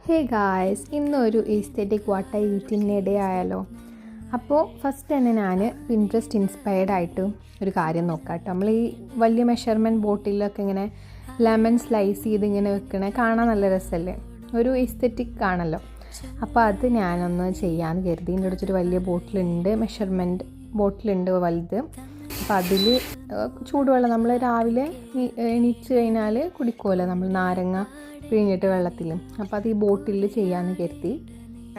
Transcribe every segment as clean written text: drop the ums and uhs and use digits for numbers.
Hey guys, ഇന്നൊരു aesthetic what I ഈറ്റിൻ്റെ day ആയാലോ. അപ്പോൾ ഫസ്റ്റ് തന്നെ ഞാൻ പിൻട്രസ്റ്റ് ഇൻസ്പയർഡ് ആയിട്ട് ഒരു കാര്യം നോക്കാം കേട്ടോ. നമ്മൾ ഈ വലിയ മെഷർമെൻറ്റ് ബോട്ടിലൊക്കെ ഇങ്ങനെ ലെമൺ സ്ലൈസ് ചെയ്ത് ഇങ്ങനെ വെക്കണേ കാണാൻ നല്ല രസമല്ലേ, ഒരു ഈസ്തെറ്റിക് ആണല്ലോ. അപ്പോൾ അത് ഞാനൊന്ന് ചെയ്യാമെന്ന് കരുതി. എൻ്റെ അടുത്തൊരു വലിയ ബോട്ടിലുണ്ട്, മെഷർമെൻറ്റ് ബോട്ടിലുണ്ട് വലുത്. അപ്പോൾ അതിൽ ചൂടുവെള്ളം നമ്മൾ രാവിലെ എണീച്ച് കഴിഞ്ഞാൽ കുടിക്കുമല്ലോ നമ്മൾ, നാരങ്ങ പിഴിഞ്ഞിട്ട് വെള്ളത്തിൽ. അപ്പോൾ അത് ഈ ബോട്ടിൽ ചെയ്യാമെന്ന് കരുതി.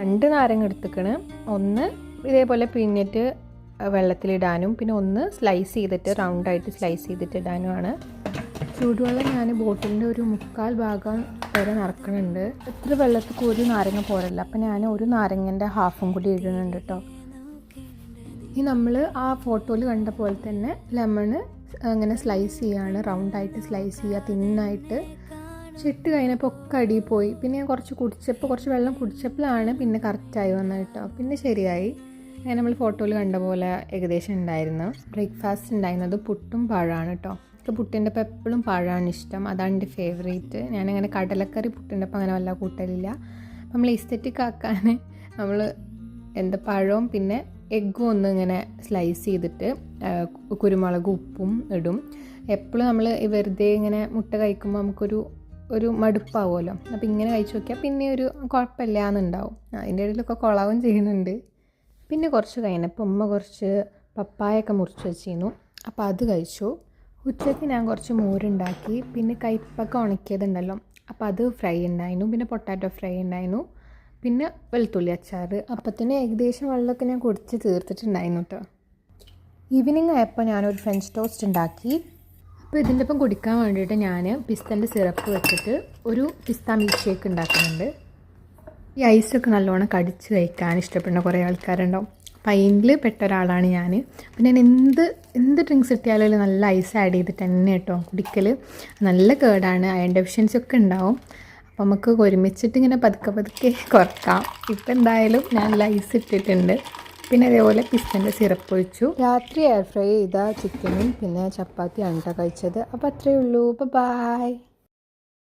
2 നാരങ്ങ എടുത്തിക്കണ്. ഒന്ന് ഇതേപോലെ പിഴിഞ്ഞിട്ട് വെള്ളത്തിലിടാനും പിന്നെ ഒന്ന് സ്ലൈസ് ചെയ്തിട്ട് റൗണ്ടായിട്ട് സ്ലൈസ് ചെയ്തിട്ട് ഇടാനുമാണ്. ചൂടുവെള്ളം ഞാൻ ബോട്ടിലിൻ്റെ ഒരു 1/4 ഭാഗം വരെ നിറക്കണുണ്ട്. എത്ര വെള്ളത്തിൽ ഒരു നാരങ്ങ പോരല്ല, അപ്പോൾ ഞാൻ ഒരു നാരങ്ങൻ്റെ ഹാഫും കൂടി ഇടുന്നുണ്ട് കേട്ടോ. ഈ നമ്മൾ ആ ഫോട്ടോയിൽ കണ്ട പോലെ തന്നെ ലെമണ് അങ്ങനെ സ്ലൈസ് ചെയ്യാണ്, റൗണ്ടായിട്ട് സ്ലൈസ് ചെയ്യുക, തിന്നായിട്ട്. ഇട്ട് കഴിഞ്ഞപ്പോൾ ഒക്കെ അടിയിൽ പോയി. പിന്നെ ഞാൻ കുറച്ച് വെള്ളം കുടിച്ചപ്പോഴാണ് പിന്നെ കറക്റ്റായി വന്നത് കേട്ടോ. പിന്നെ ശരിയായി. അങ്ങനെ നമ്മൾ ഫോട്ടോയിൽ കണ്ട പോലെ ഏകദേശം ഉണ്ടായിരുന്നു. ബ്രേക്ക്ഫാസ്റ്റ് ഉണ്ടായിരുന്നത് പുട്ടും പഴമാണ് കേട്ടോ. എനിക്ക് പുട്ടിൻ്റെ ഒപ്പം എപ്പോഴും പഴമാണ് ഇഷ്ടം, അതാണ് എൻ്റെ ഫേവറേറ്റ്. ഞാനങ്ങനെ കടലക്കറി പുട്ടിൻ്റെ ഒപ്പം അങ്ങനെ വല്ല കൂട്ടലില്ല. നമ്മൾ എസ്തെറ്റിക് ആക്കാൻ നമ്മൾ പഴവും പിന്നെ എഗ്ഗും ഒന്ന് ഇങ്ങനെ സ്ലൈസ് ചെയ്തിട്ട് കുരുമുളക് ഉപ്പും ഇടും. എപ്പോഴും നമ്മൾ വെറുതെ ഇങ്ങനെ മുട്ട കഴിക്കുമ്പോൾ നമുക്കൊരു മടുപ്പാവുമല്ലോ. അപ്പോൾ ഇങ്ങനെ കഴിച്ച് നോക്കിയാൽ പിന്നെ ഒരു കുഴപ്പമില്ല എന്നുണ്ടാവും. അതിൻ്റെ ഇടയിലൊക്കെ കുളവും ചെയ്യുന്നുണ്ട്. പിന്നെ കുറച്ച് കഴിഞ്ഞപ്പോൾ ഉമ്മ കുറച്ച് പപ്പായൊക്കെ മുറിച്ച് വെച്ചിരുന്നു, അപ്പോൾ അത് കഴിച്ചു. ഉച്ചയ്ക്ക് ഞാൻ കുറച്ച് മോരുണ്ടാക്കി, പിന്നെ കയ്പ്പൊക്കെ ഉണക്കിയതുണ്ടല്ലോ, അപ്പോൾ അത് ഫ്രൈ ഉണ്ടായിരുന്നു. പിന്നെ പൊട്ടാറ്റോ ഫ്രൈ ഉണ്ടായിരുന്നു, പിന്നെ വെളുത്തുള്ളി അച്ചാർ. അപ്പത്തിന് ഏകദേശം വെള്ളമൊക്കെ ഞാൻ കുടിച്ച് തീർത്തിട്ടുണ്ടായിരുന്നു കേട്ടോ. ഈവനിങ് ആയപ്പോൾ ഞാനൊരു ഫ്രഞ്ച് ടോസ്റ്റ് ഉണ്ടാക്കി. അപ്പോൾ ഇതിൻ്റെ ഒപ്പം കുടിക്കാൻ വേണ്ടിയിട്ട് ഞാൻ പിസ്തൻ്റെ സിറപ്പ് വെച്ചിട്ട് ഒരു പിസ്ത മിൽക്ക് ഷേക്ക് ഉണ്ടാക്കുന്നുണ്ട്. ഈ ഐസൊക്കെ നല്ലോണം കടിച്ച് കഴിക്കാൻ ഇഷ്ടപ്പെടുന്ന കുറേ ആൾക്കാരുണ്ടാവും. അപ്പോൾ അതിൽ പെട്ട ഒരാളാണ് ഞാൻ. അപ്പോൾ ഞാൻ എന്ത് ഡ്രിങ്ക്സ് കിട്ടിയാലും നല്ല ഐസ് ആഡ് ചെയ്തിട്ട് തന്നെ കേട്ടോ കുടിക്കൽ. നല്ല കേടാണ്, അയൺ ഡെഫിഷ്യൻസി ഒക്കെ ഉണ്ടാവും. അപ്പോൾ നമുക്ക് ഒരുമിച്ചിട്ട് ഇങ്ങനെ പതുക്കെ കുറക്കാം. ഇപ്പം എന്തായാലും ഞാൻ ഐസ് ഇട്ടിട്ടുണ്ട്. പിന്നെ അതേപോലെ പിസ്തൻ്റെ സിറപ്പ് ഒഴിച്ചു. രാത്രി എയർ ഫ്രൈ ചെയ്ത ചിക്കനും പിന്നെ ചപ്പാത്തിയാണ് കേട്ടോ കഴിച്ചത്. അപ്പോൾ അത്രയേ ഉള്ളൂ. ബൈ.